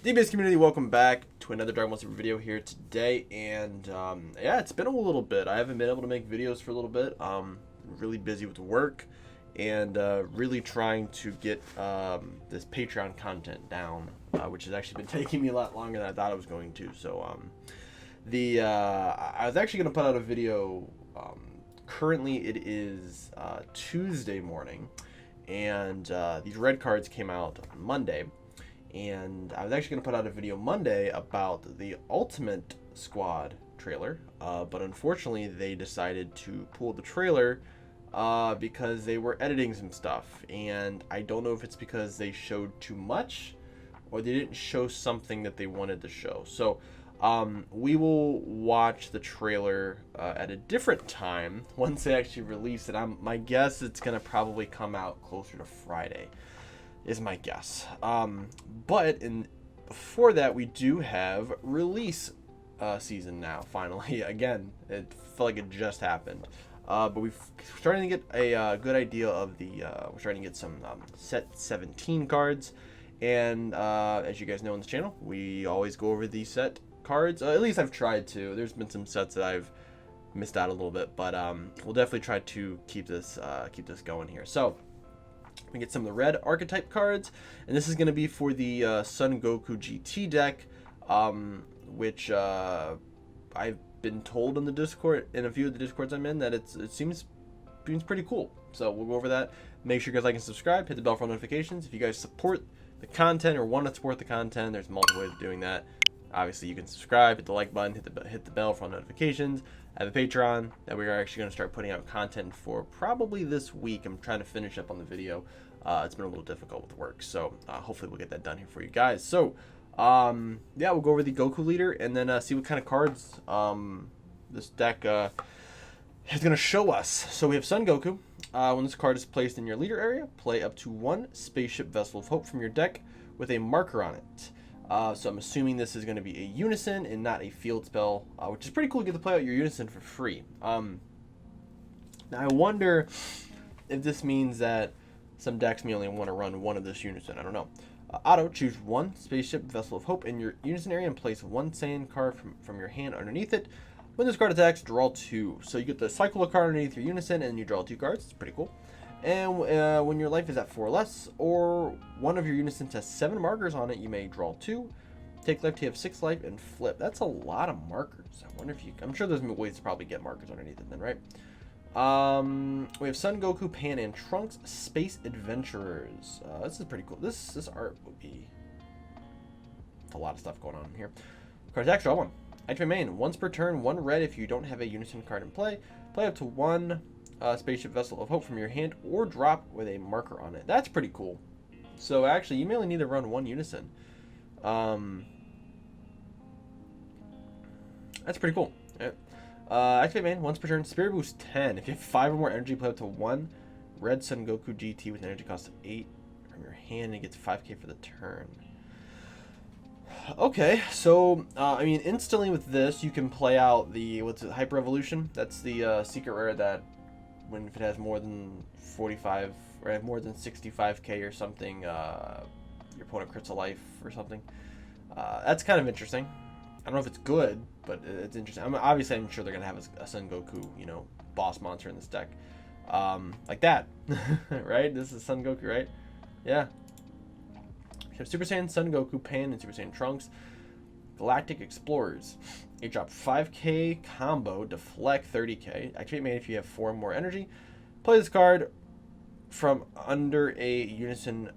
DBS community, welcome back to another Dragon Ball Super video here today, and yeah, it's been a little bit. I haven't been able to make videos for a little bit. Really busy with work, and really trying to get this Patreon content down, which has actually been taking me a lot longer than I thought it was going to. So I was actually going to put out a video. Currently, it is Tuesday morning, and these red cards came out on Monday. And I was actually going to put out a video Monday about the Ultimate Squad trailer, but unfortunately they decided to pull the trailer because they were editing some stuff, and I don't know if it's because they showed too much or they didn't show something that they wanted to show. So we will watch the trailer at a different time once they actually release it. My guess it's going to probably come out closer to Friday. Is my guess. But before that, we do have release season now. Finally, again, it felt like it just happened. But we're starting to get a good idea of the. We're starting to get some set 17 cards, and as you guys know on this channel, we always go over these set cards. At least I've tried to. There's been some sets that I've missed out a little bit, but we'll definitely try to keep this going here. So. We get some of the red archetype cards, and this is going to be for the Son Goku GT deck, which I've been told in the Discord, in a few of the Discords I'm in, that it seems pretty cool. So we'll go over that. Make sure you guys like and subscribe, hit the bell for notifications. If you guys support the content or want to support the content, there's multiple ways of doing that. Obviously, you can subscribe, hit the like button, hit the bell for notifications. I have a Patreon that we are actually going to start putting out content for probably this week. I'm trying to finish up on the video. It's been a little difficult with work, so hopefully we'll get that done here for you guys. So, yeah, we'll go over the Goku leader and then see what kind of cards this deck is going to show us. So we have Son Goku. When this card is placed in your leader area, play up to one Spaceship Vessel of Hope from your deck with a marker on it. So I'm assuming this is going to be a Unison and not a field spell, which is pretty cool to get to play out your Unison for free. Now I wonder if this means that some decks may only want to run one of this Unison. I don't know. Auto, choose one Spaceship Vessel of Hope in your Unison area and place one Saiyan card from your hand underneath it. When this card attacks, draw two. So you get the cycle a card underneath your Unison and you draw two cards. It's pretty cool. And when your life is at 4 or less, or one of your Unisons has 7 markers on it, you may draw 2. Take life to have 6 life and flip. That's a lot of markers. I wonder if you. I'm sure there's ways to probably get markers underneath it then, right? We have Son Goku, Pan, and Trunks Space Adventurers. This is pretty cool. This art would be. It's a lot of stuff going on here. Cards extra one. Activate main. Once per turn, 1 red if you don't have a Unison card in play. Play up to 1. Spaceship Vessel of Hope from your hand or drop with a marker on it. That's pretty cool. So actually, you may only need to run one Unison. That's pretty cool. Yeah. Activate main, once per turn, Spirit Boost 10. If you have 5 or more energy, play up to 1 red Son Goku GT with an energy cost of 8 from your hand, and it gets 5k for the turn. Okay, so I mean, instantly with this, you can play out the Hyper Evolution. That's the secret rare that. If it has more than 45 or more than 65k or something, your opponent crits a life or something. That's kind of interesting. I don't know if it's good, but it's interesting. Obviously, I'm sure they're gonna have a Son Goku, boss monster in this deck, like that, right? This is Son Goku, right? Yeah. We have Super Saiyan Son Goku, Pan, and Super Saiyan Trunks. Galactic Explorers. A drop 5k combo, deflect 30k. Activate main if you have 4 more energy. Play this card from under a Unison.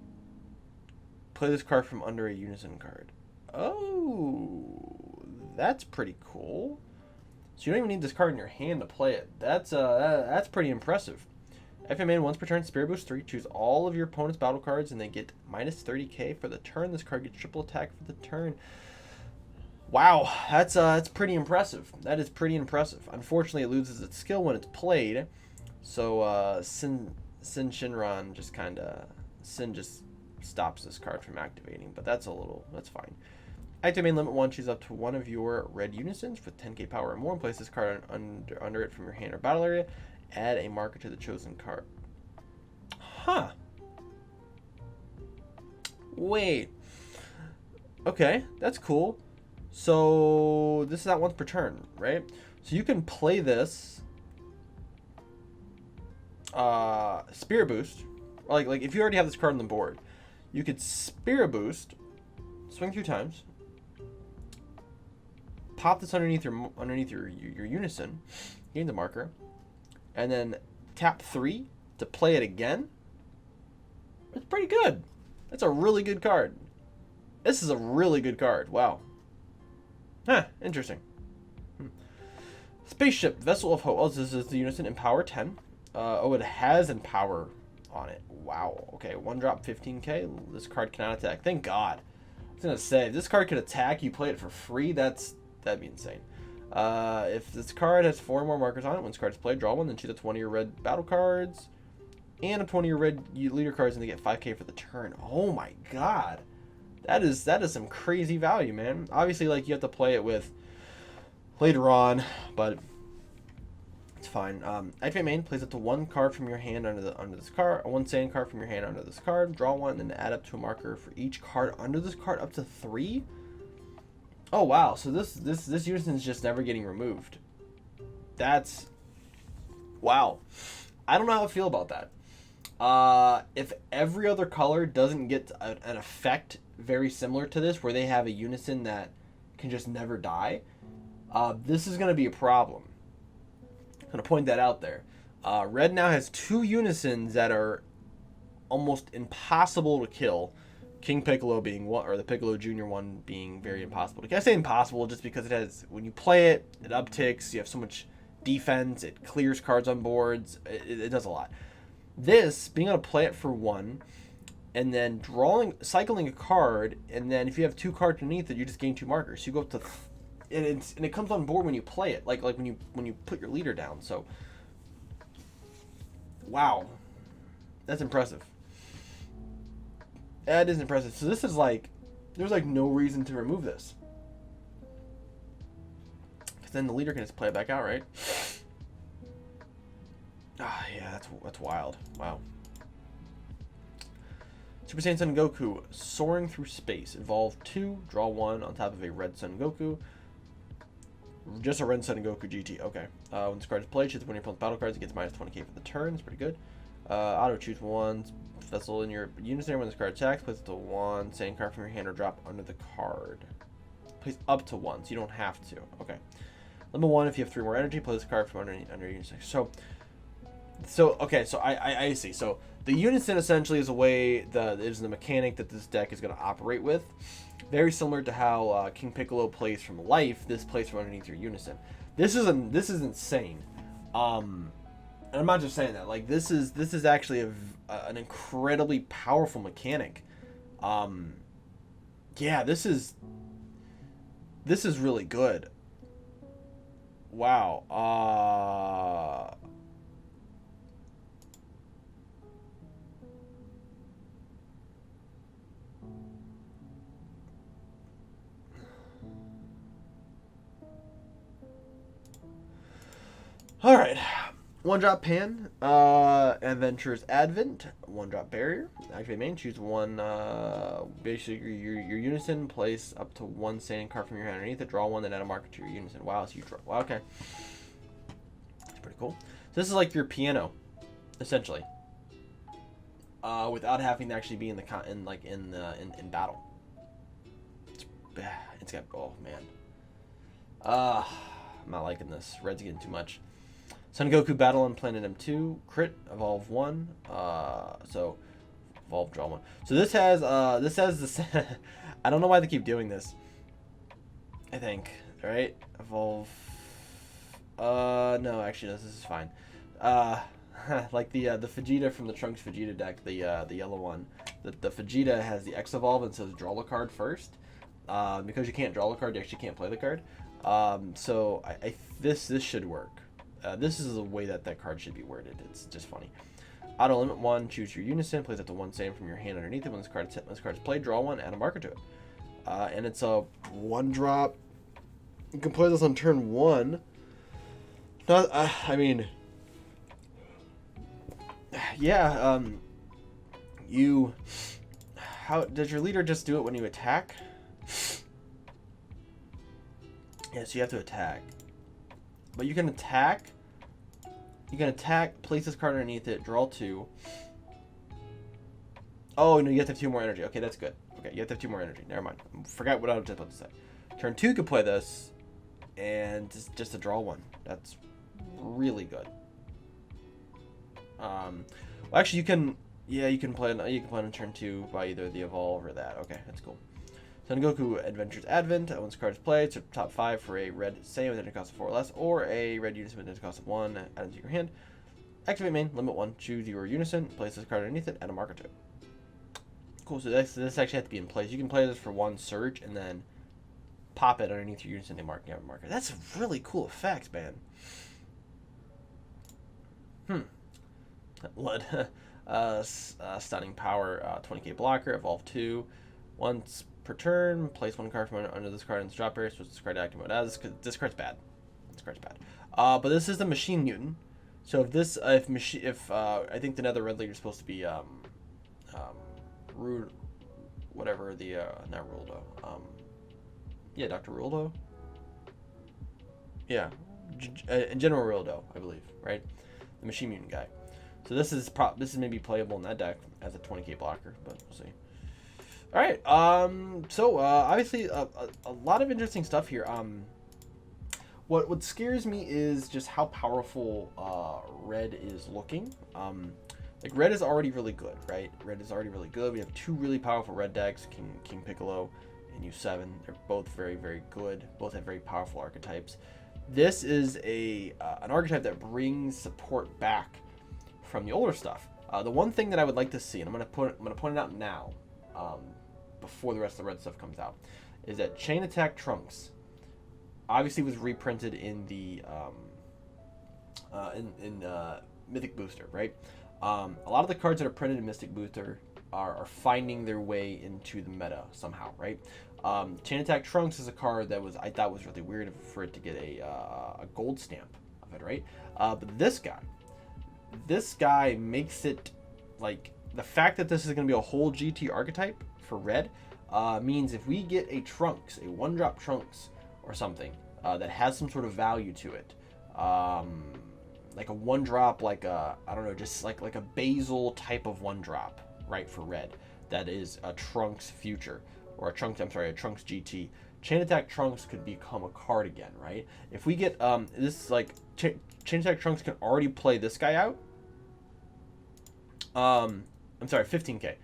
Play this card from under a Unison card. Oh, that's pretty cool. So you don't even need this card in your hand to play it. That's pretty impressive. Activate main once per turn. Spirit Boost 3. Choose all of your opponent's battle cards and they get minus 30k for the turn. This card gets triple attack for the turn. Wow, that's pretty impressive. That is pretty impressive. Unfortunately, it loses its skill when it's played. So Sin Shinron just just stops this card from activating. But that's fine. Activate main limit 1. Choose up to 1 of your red Unisons with 10k power or more and place this card under it from your hand or battle area. Add a marker to the chosen card. Huh. Wait. Okay, that's cool. So this is at once per turn, right? So you can play this Spirit Boost. Like if you already have this card on the board, you could Spirit Boost, swing 2 times, pop this underneath your Unison, gain the marker, and then tap 3 to play it again. It's pretty good. That's a really good card. This is a really good card. Wow. Huh, interesting. Spaceship, Vessel of Hope. Oh, this is the Unison Empower 10. Oh, it has Empower on it. Wow. Okay, 1 drop, 15k. This card cannot attack. Thank God. I was going to say, if this card could attack, you play it for free, that'd be insane. If this card has 4 more markers on it, when this card is played, draw 1, then choose up to 1 of your red battle cards. And up to 1 of your red leader cards, and they get 5k for the turn. Oh my God. That is some crazy value, man. Obviously, like, you have to play it with later on, but it's fine. Activate main, plays up to 1 card from your hand under this card, 1 Saiyan card from your hand under this card. Draw 1, and then add up to a marker for each card under this card, up to 3. Oh wow! So this Unison is just never getting removed. That's wow. I don't know how I feel about that. If every other color doesn't get an effect very similar to this, where they have a Unison that can just never die, this is going to be a problem. I'm going to point that out there. Red now has 2 Unisons that are almost impossible to kill. King Piccolo being one, or the Piccolo Jr. one being very impossible. I say impossible just because it has, when you play it, it upticks, you have so much defense, it clears cards on boards, it does a lot. This, being able to play it for 1, and then cycling a card, and then if you have 2 cards underneath it, you just gain 2 markers. So you go up to, and it comes on board when you play it, like when you put your leader down. So, wow, that's impressive. That is impressive. So this is like, there's like no reason to remove this, because then the leader can just play it back out, right? Ah, yeah, that's wild. Wow. Super Saiyan Son Goku, soaring through space. Evolve 2, draw 1 on top of a red Son Goku. Just a red Son Goku GT. Okay. When this card is played, choose one of your opponent's battle cards. It gets minus 20k for the turn. It's pretty good. Auto choose 1 vessel in your Unison. When this card attacks, place it to 1 Saiyan card from your hand or drop under the card. Place up to 1, so you don't have to. Okay. Limit 1, if you have 3 more energy, play this card from under Unison. So okay, so I see. So the Unison essentially is a way is the mechanic that this deck is going to operate with. Very similar to how King Piccolo plays from life. This plays from underneath your Unison. This is insane. And I'm not just saying that. Like, this is actually an incredibly powerful mechanic. Yeah, this is really good. Wow. All right. 1 drop Pan, Adventurous Advent, 1 drop Barrier. Activate main, choose 1, basically your Unison, place up to 1 Saiyan card from your hand underneath it, draw 1, then add a marker to your Unison. Wow, so you draw. Wow, okay. That's pretty cool. So this is like your piano, essentially, without having to actually be in battle. It's got, oh man. I'm not liking this. Red's getting too much. Son Goku battle on planet M2, crit, evolve 1, so evolve, draw 1. So this has this, I don't know why they keep doing this. I think, right? Evolve, no, actually, this is fine. Like the Vegeta from the Trunks Vegeta deck, the yellow one. The Vegeta has the X evolve and says draw a card first. Because you can't draw a card, you actually can't play the card. So this should work. This is the way that card should be worded. It's just funny. Auto limit 1, choose your Unison, place up to 1 Saiyan from your hand underneath it. When this card is played, draw 1, add a marker to it. And it's a 1 drop. You can play this on turn 1. Not, I mean, yeah. How does your leader just do it when you attack? Yeah, so you have to attack. But you can attack. You can attack, place this card underneath it, draw 2. Oh, no, you have to have 2 more energy. Okay, that's good. Okay, you have to have 2 more energy. Never mind. Forgot what I was just about to say. Turn 2 could play this, and just to draw 1. That's really good. Well, actually, you can... Yeah, you can play on turn 2 by either the Evolve or that. Okay, that's cool. Son Goku Adventures Advent. Once card is played, so top 5 for a red Saiyan with energy cost of 4 or less, or a red Unison with energy cost of 1. Add it to your hand. Activate main, limit 1. Choose your Unison. Place this card underneath it. Add a marker to it. Cool. So this actually has to be in place. You can play this for 1 Surge and then pop it underneath your Unison and mark marker. That's a really cool effect, man. Blood. Stunning power. 20k blocker. Evolve 2. Once per turn, place 1 card from under this card in the drop area. Switch this card to active mode. This card's bad. This card's bad. But this is the Machine Mutant. So if this, I think the Nether Red Leader is supposed to be Rude, whatever the not Ruldo. Yeah, Dr. Ruldo. Yeah, General Ruldo, I believe, right? The Machine Mutant guy. So this is maybe playable in that deck as a 20k blocker, but we'll see. All right. So obviously a lot of interesting stuff here. What scares me is just how powerful red is looking. Like red is already really good, right? Red is already really good. We have 2 really powerful red decks, King Piccolo and U7. They're both very, very good. Both have very powerful archetypes. This is an archetype that brings support back from the older stuff. The one thing that I would like to see, and I'm gonna point it out now, before the rest of the red stuff comes out, is that Chain Attack Trunks obviously was reprinted in the Mythic Booster, right? A lot of the cards that are printed in Mystic Booster are finding their way into the meta somehow, right? Chain Attack Trunks is a card that I thought was really weird for it to get a gold stamp of it, right? But this guy makes it, like, the fact that this is going to be a whole GT archetype for red means if we get a Trunks, a 1-drop Trunks or something that has some sort of value to it, like a 1-drop, like a, I don't know, just like a Basil type of 1-drop, right, for red, that is a Trunks future, or a Trunks GT. Chain Attack Trunks could become a card again, right? If we get this, like, Chain Attack Trunks can already play this guy out. I'm sorry, 15k.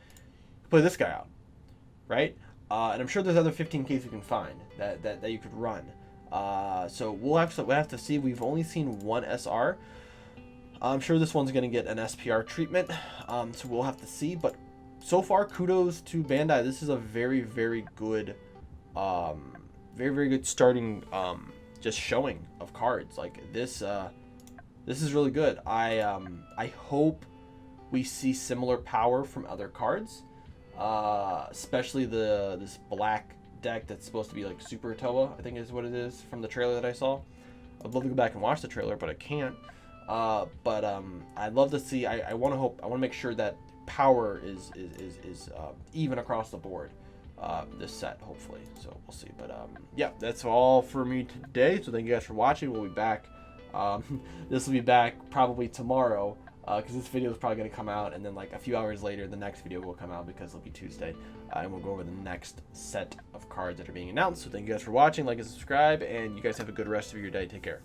Play this guy out, right? And I'm sure there's other 15ks you can find that you could run. So we'll have to see. We've only seen 1 SR. I'm sure this one's gonna get an SPR treatment. So we'll have to see. But so far, kudos to Bandai. This is a very, very good, very, very good starting just showing of cards. Like this is really good. I hope we see similar power from other cards, especially this black deck that's supposed to be like Super Toa, I think is what it is from the trailer that I saw. I'd love to go back and watch the trailer, but I can't. I'd love to see. I want to make sure that power is even across the board this set, hopefully. So we'll see. But yeah, that's all for me today. So thank you guys for watching. We'll be back. This will be back probably tomorrow, because this video is probably going to come out, and then like a few hours later the next video will come out because it'll be Tuesday, and we'll go over the next set of cards that are being announced. So thank you guys for watching. Like and subscribe, and you guys have a good rest of your day. Take care.